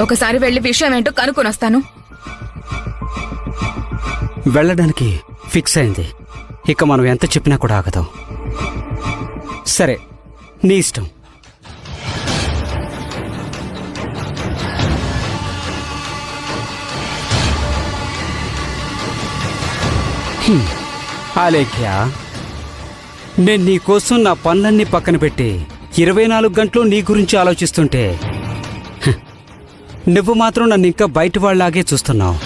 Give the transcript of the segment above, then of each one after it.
ఒకసారి వెళ్లి విషయం ఏంటో కనుక్కొని వస్తాను. వెళ్ళడానికి ఫిక్స్ అయింది. ఇక మనం ఎంత చెప్పినా కూడా ఆగదు. సరే, నీ ఇష్టం. ఆలేఖ్య, నేను నీకోసం నా పనులన్నీ పక్కన పెట్టి 24 గంటలు నీ గురించి ఆలోచిస్తుంటే నువ్వు మాత్రం నన్ను ఇంకా బయట వాళ్ళలాగే చూస్తున్నావు.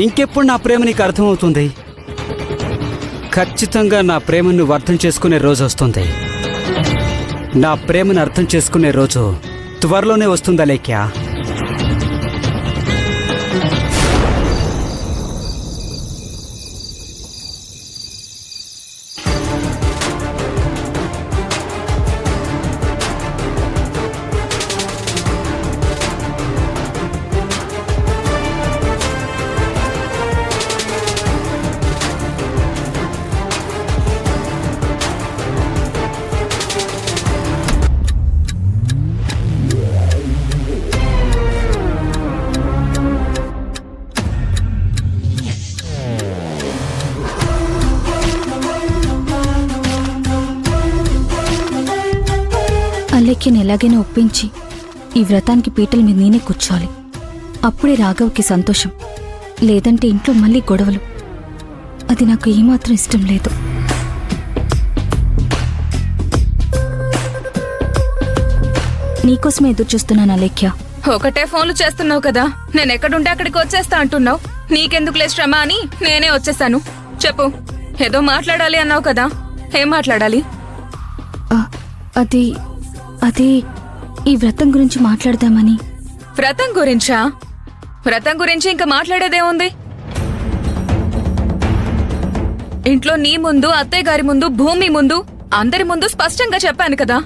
ఇంకెప్పుడు నా ప్రేమ నీకు అర్థమవుతుంది? ఖచ్చితంగా నా ప్రేమను నువ్వు అర్థం చేసుకునే రోజు వస్తుంది. నా ప్రేమను అర్థం చేసుకునే రోజు త్వరలోనే వస్తుందా లేఖ్య? అలేఖ్యని ఎలాగైనా ఒప్పించి ఈ వ్రతానికి పీటల మీద నేనే కూర్చోవాలి. అప్పుడే రాఘవ్కి సంతోషం. లేదంటే ఇంట్లో మళ్ళీ గొడవలు. అది నాకు ఏమాత్రం ఇష్టం లేదు. నీకోసమే ఎదురు చూస్తున్నాను అలేఖ్య. ఒకటే ఫోన్లు చేస్తున్నావు కదా, నేనెక్కడుంటే అక్కడికి వచ్చేస్తా అంటున్నావు. నీకెందుకులే శ్రమ అని నేనే వచ్చేసాను. చెప్పు, ఏదో మాట్లాడాలి అన్నావు కదా, ఏం మాట్లాడాలి? అది ఈ వ్రతం గురించి మాట్లాడదామని. వ్రతం గురించా? వ్రతం గురించి ఇంకా మాట్లాడేదేముంది? ఇంట్లో నీ ముందు, అత్తయ్య గారి ముందు, భూమి ముందు, అందరి ముందు స్పష్టంగా చెప్పాను కదా,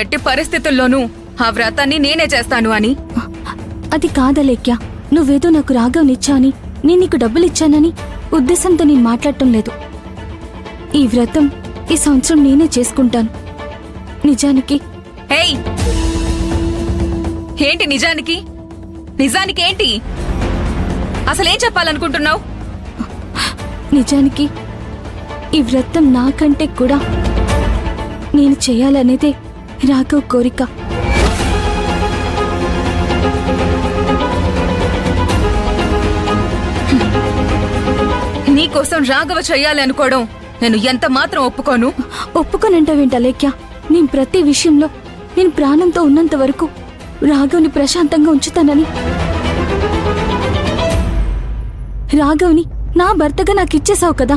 ఎట్టి పరిస్థితుల్లోనూ ఆ వ్రతాన్ని నేనే చేస్తాను అని. అది కాదలేఖ్య, నువ్వేదో నాకు రాఘవ్నిచ్చా అని, నేను నీకు డబ్బులిచ్చానని ఉద్దేశంతో నేను మాట్లాడటం లేదు. ఈ వ్రతం ఈ సంవత్సరం నేనే చేసుకుంటాను. నిజానికి ఏయ్, ఏంటి నిజానికి? నిజానికి ఏంటి? అసలేం చెప్పాలనుకుంటున్నావు? నిజానికి ఈ వ్రతం నాకంటే కూడా నేను చేయాలనేదే రాఘవ్ కోరిక. నీకోసం రాఘవ చెయ్యాలి అనుకోవడం నేను ఎంత మాత్రం ఒప్పుకోను. ఒప్పుకోనంటావేంటి అలేఖ్య? నేను ప్రతి విషయంలో నేను ప్రాణంతో ఉన్నంత వరకు రాఘవ్ని ప్రశాంతంగా ఉంచుతానని. రాఘవ్ని నా భర్తగా నాకు ఇచ్చేసావు కదా,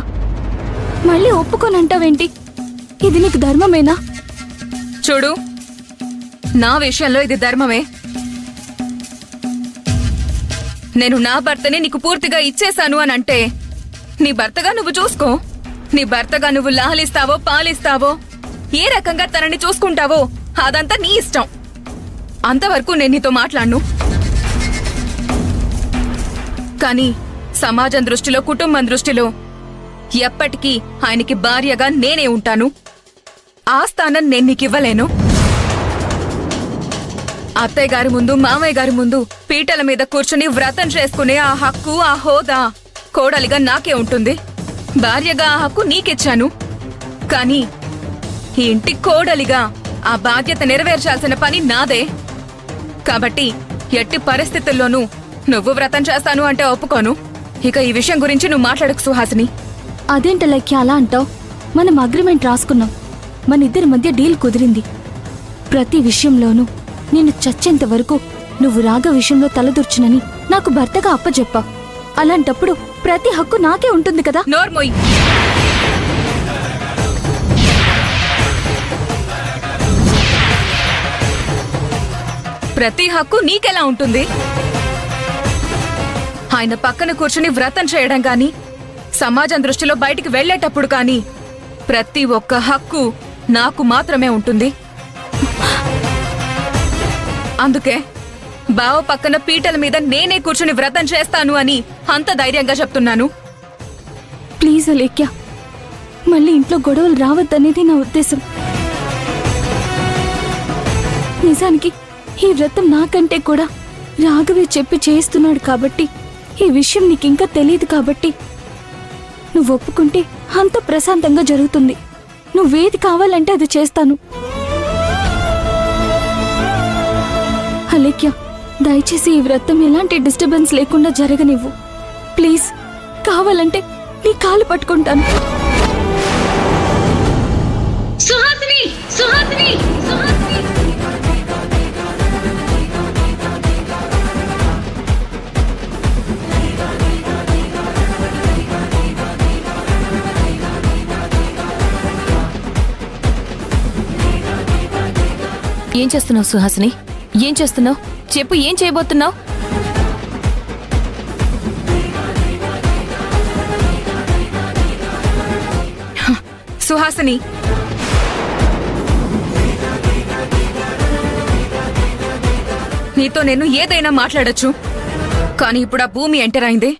మళ్ళీ ఒప్పుకోనంటావేంటి? ఇది నీకు ధర్మమేనా? చూడు, నా విషయంలో ఇది ధర్మమే. నేను నా భర్తని నీకు పూర్తిగా ఇచ్చేశాను అని అంటే నీ భర్తగా నువ్వు చూసుకో. నీ భర్తగా నువ్వు లాలిస్తావో పాలిస్తావో, ఏ రకంగా తనని చూసుకుంటావో అదంతా నీ ఇష్టం. అంతవరకు నేను నీతో మాట్లాడను. కానీ సమాజం దృష్టిలో, కుటుంబం దృష్టిలో ఎప్పటికీ ఆయనకి భార్యగా నేనే ఉంటాను. ఆ స్థానం నేను నీకివ్వలేను. అత్తయ్య గారి ముందు, మామయ్య గారి ముందు పీటల మీద కూర్చుని వ్రతం చేసుకునే ఆ హక్కు, ఆ హోదా కోడలిగా నాకే ఉంటుంది. భార్యగా ఆ హక్కు నీకిచ్చాను. కానీ ఈ ఇంటి కోడలిగా ఆ బాధ్యత నెరవేర్చాల్సిన పని నాదే. కాబట్టి ఎట్టి పరిస్థితుల్లోనూ నువ్వు వ్రతం చేస్తాను అంటే ఒప్పుకోను. ఇక ఈ విషయం గురించి నువ్వు మాట్లాడకు సుహాసిని. అదేంట లెక్క అలా అంటావు? మనం అగ్రిమెంట్ రాసుకున్నాం, మన ఇద్దరి మధ్య డీల్ కుదిరింది. ప్రతి విషయంలోనూ నేను చచ్చేంత వరకు నువ్వు రాఘ విషయంలో తలదూర్చునని నాకు భర్తగా అప్పచెప్పావు. అలాంటప్పుడు ప్రతి హక్కు నాకే ఉంటుంది కదా. నోర్మోయ్, ప్రతి హక్కు నీకెలా ఉంటుంది? ఆయన పక్కన కూర్చుని వ్రతం చేయడం గాని, సమాజం దృష్టిలో బయటికి వెళ్లేటప్పుడు కానీ ప్రతి ఒక్క హక్కు నాకు మాత్రమే ఉంటుంది. అందుకే బావ పక్కన పీటల మీద నేనే కూర్చుని వ్రతం చేస్తాను అని అంత ధైర్యంగా చెప్తున్నాను. ప్లీజ్ అలేఖ్య, మళ్ళీ ఇంట్లో గొడవలు రావద్దనేది నా ఉద్దేశం. నిజానికి ఈ వ్రతం నాకంటే కూడా రాఘవే చెప్పి చేస్తున్నాడు కాబట్టి ఈ విషయం నీకింకా తెలియదు కాబట్టి నువ్వు ఒప్పుకుంటే అంత ప్రశాంతంగా జరుగుతుంది. నువ్వేది కావాలంటే అది చేస్తాను. అలేఖ్య, దయచేసి ఈ వ్రతం ఎలాంటి డిస్టర్బెన్స్ లేకుండా జరగనివ్వు ప్లీజ్. కావాలంటే నీ కాలు పట్టుకుంటాను. సుహాసిని సుహాసిని సుహాసిని ఏం చేస్తున్నావు సుహాసిని? ఏం చేస్తున్నావు? చెప్పు, ఏం చేయబోతున్నావు? సుహాసిని, నీతో నేను ఏదైనా మాట్లాడొచ్చు, కానీ ఇప్పుడు ఆ భూమి ఎంటర్ అయింది.